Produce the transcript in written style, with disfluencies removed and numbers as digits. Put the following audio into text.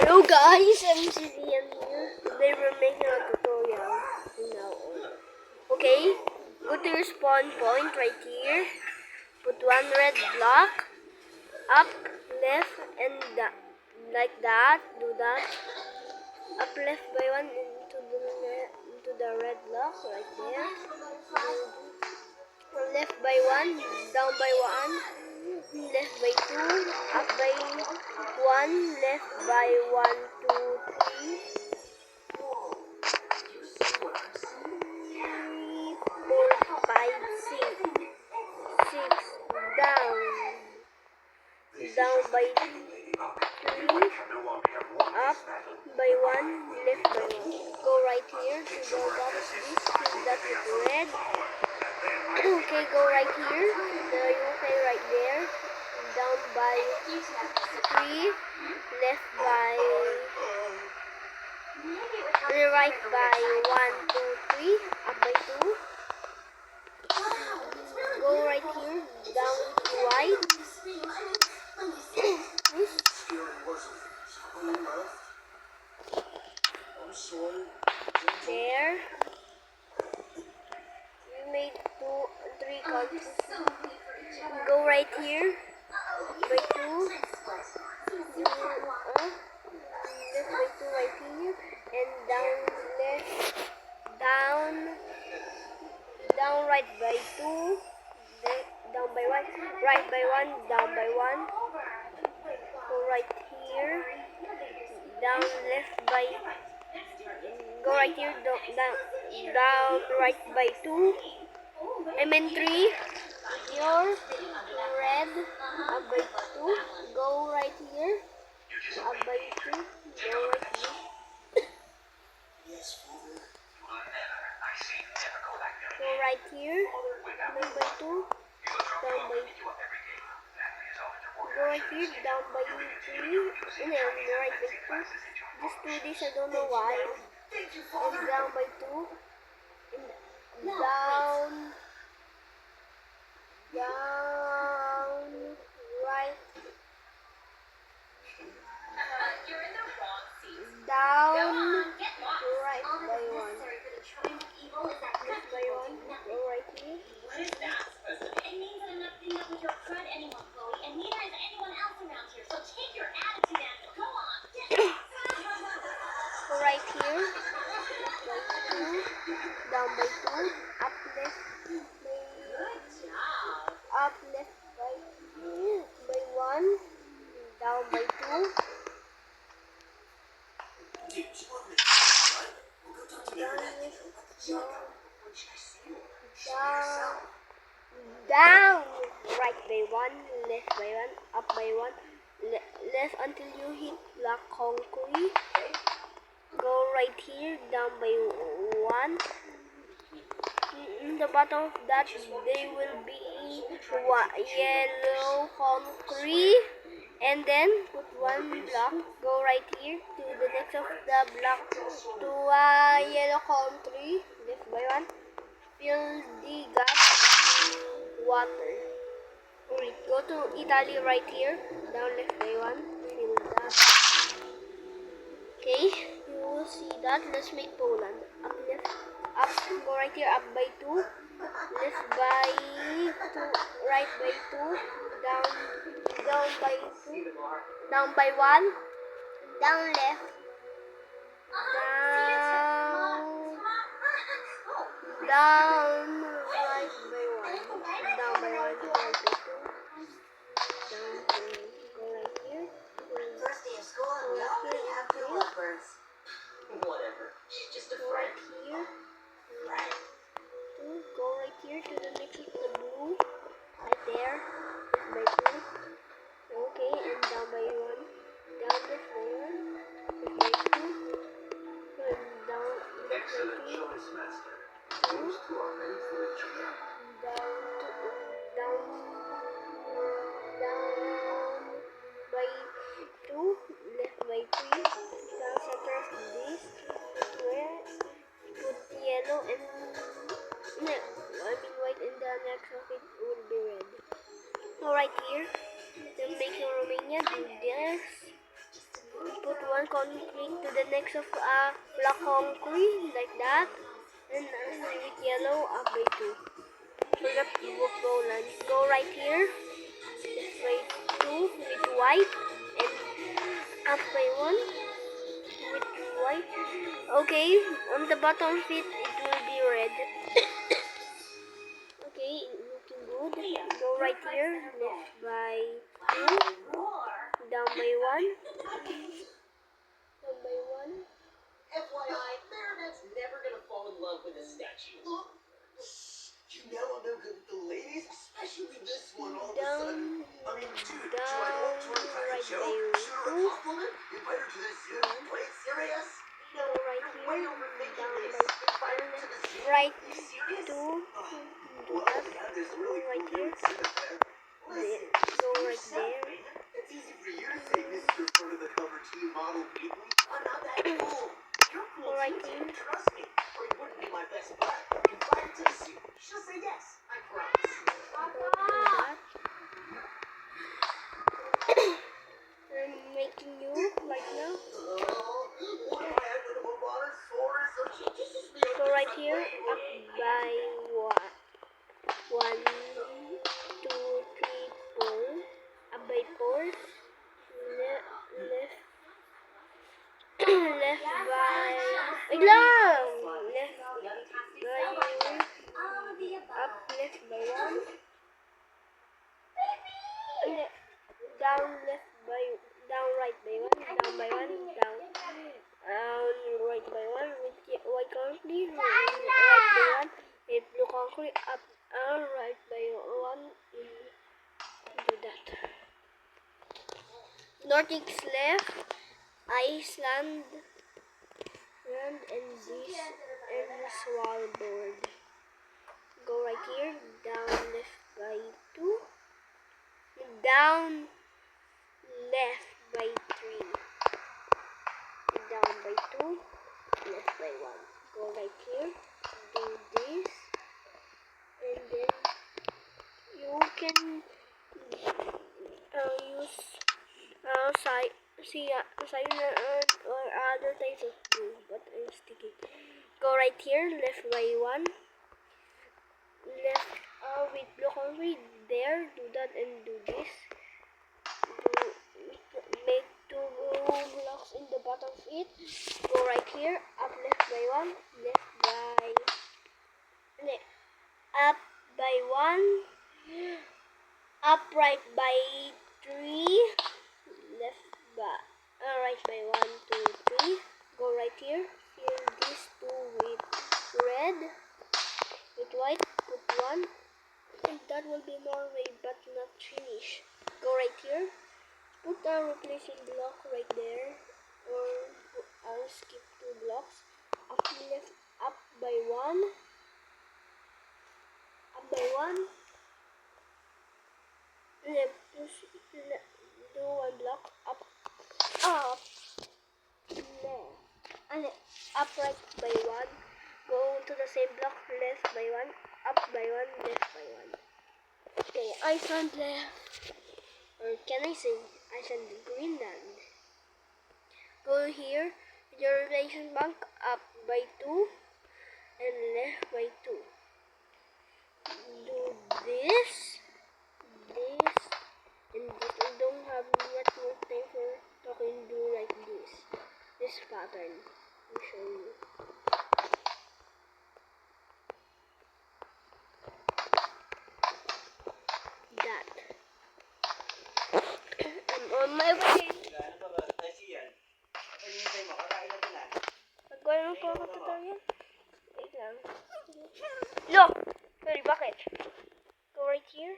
Hello guys, I'm Cilian here. Today we're making a tutorial from now on. Okay, go to your spawn point right here. Put one red block, up, left, and like that. Do that. Up, left by one into the red block right there. Left by one, down by one, left by two, up by one, left by 1, 2, 3, 4, 5, 6, down by 3, up by 1, left by 1. Go right here to the top of this, fill that with red. Okay, go right here, the okay right there, down by 3, left by, right by 1, 2, 3, up by 2, go right here, down to right, there, you made 3 countries, go right here, by 2, left by 2 right here, and down left, down right by 2, down by 1, right by 1, down by 1, go right here, down left by, go right here, down right by 2, I mean 3, your red, up by 2, go right here, up by 2, go right here. Go right here, down by 2, down by 2. Go right here, down by 3, and then right by 2. Just do this, I don't know why. And down by 2, and down, right, down, right by 1. Left by 1, go right here. What is that supposed to mean? It means that I'm not putting up with your crud anymore, Chloe, and neither is anyone else around here. So take your attitude and go on. Go right here, by 2, down by 2, up left by, Good job. up left by 1, down by 2, down, right by 1, left by 1, up by 1, left until you hit black concrete. Go right here, down by 1. In the bottom of that, they will be yellow concrete. And then put one block. Go right here to the next of the block to yellow concrete. Left by 1. Fill the gap water. Go to Italy right here. Down left by 1. Fill that. Okay, you will see that. Let's make Poland. Up left. Up. Go right here. Up by 2. Left by 2. Right by 2. Down by 2. Down by 1. Down left. Down right by 1. Down by 1. Right by 2. Down by, go right here. First day of school and we already have good lovebirds. Whatever. She's just a Go right friend. here. Right. Go right here to the next of the blue. Right there. Left by 2. Okay, and down by 1. Down left by 1. Left by 2. And down left by Excellent 2. choice, Master. 2. Those two are made for each other. Down by 2. Left by 3. Down center of this. Where put yellow and white, and the next of it will be red. So right here, to make your Romania, do this. Put one concrete to the next of black concrete like that, and with yellow up by 2. So that will go right here, left by 2 with white, and up by 1 with white. Okay, on the bottom of it will be red. Okay, looking good. Go right here, left by 2, down by 1, down by 1. FYI, Marinette's never gonna fall in love with a statue. Look, you know I'm no good with the ladies, especially this one all of a sudden. I mean, dude, should I go up to her and crack a Right joke? there. Shoot her a compliment? Invite her to the zoo? Play it serious? Go right You're way here, overthinking down this. by Invite her to the zoo? right You serious? 2, do Well, that, yeah, there's really right cool here, dudes in there. Listen, go be right yourself, there. man. It's easy for you to say Mr. Front of the Cover Teen Model Weekly. I'm not that cool. You're cool Right too, here. dude. Trust me. Or you wouldn't be my best bud. Invite her to the zoo. She'll say yes. I promise. That. I'm making you right now. What am I after the Bobanosaurus? Or she kisses me Go under right the here, way. up by what? 1, 2, 3, 4. Up by 4. Left. Left by. Wait lang! Left by. Up left by 1. Down left by. Down right by 1. Down by 1. Down. Right by 1 with white concrete. Right by 1 with blue concrete. Up. Right by 1. Do that. Nordic left. Iceland. And this and Svalbard. Go right here. Down left by 2. Down left by 3. Down by 2. Left by 1. Go right here. Do this. And then you can use silent or other types of glue, but I'm sticking. Go right here. Left by 1. Left with blue concrete there. Do that and do this. Make 2 blocks in the bottom of it. Go right here. Up left by 1. Up by 1. Up right by 3. Left by right by 1, 2, 3. Go right here. Fill these 2 with red. With white. Put 1. And that will be Norway, but not Finnish. Go right here. Put a replacement block right there, or I'll skip 2 blocks. Up left, up by 1. Up by 1. Left, do 1 block. Up, left, and up right by 1. Go to the same block. Left by 1. Up by 1. Left by 1. Okay, Iceland left. Or can I say Iceland Greenland? Go here with your relation bank up by 2 and left by 2. Do this, and this. I don't have much more time for talking. Do like this pattern. I'll show you. That. I'm on my way. Nagkaroon lang po ako tutorial. Wait lang. No! Sorry, bakit? Go right here.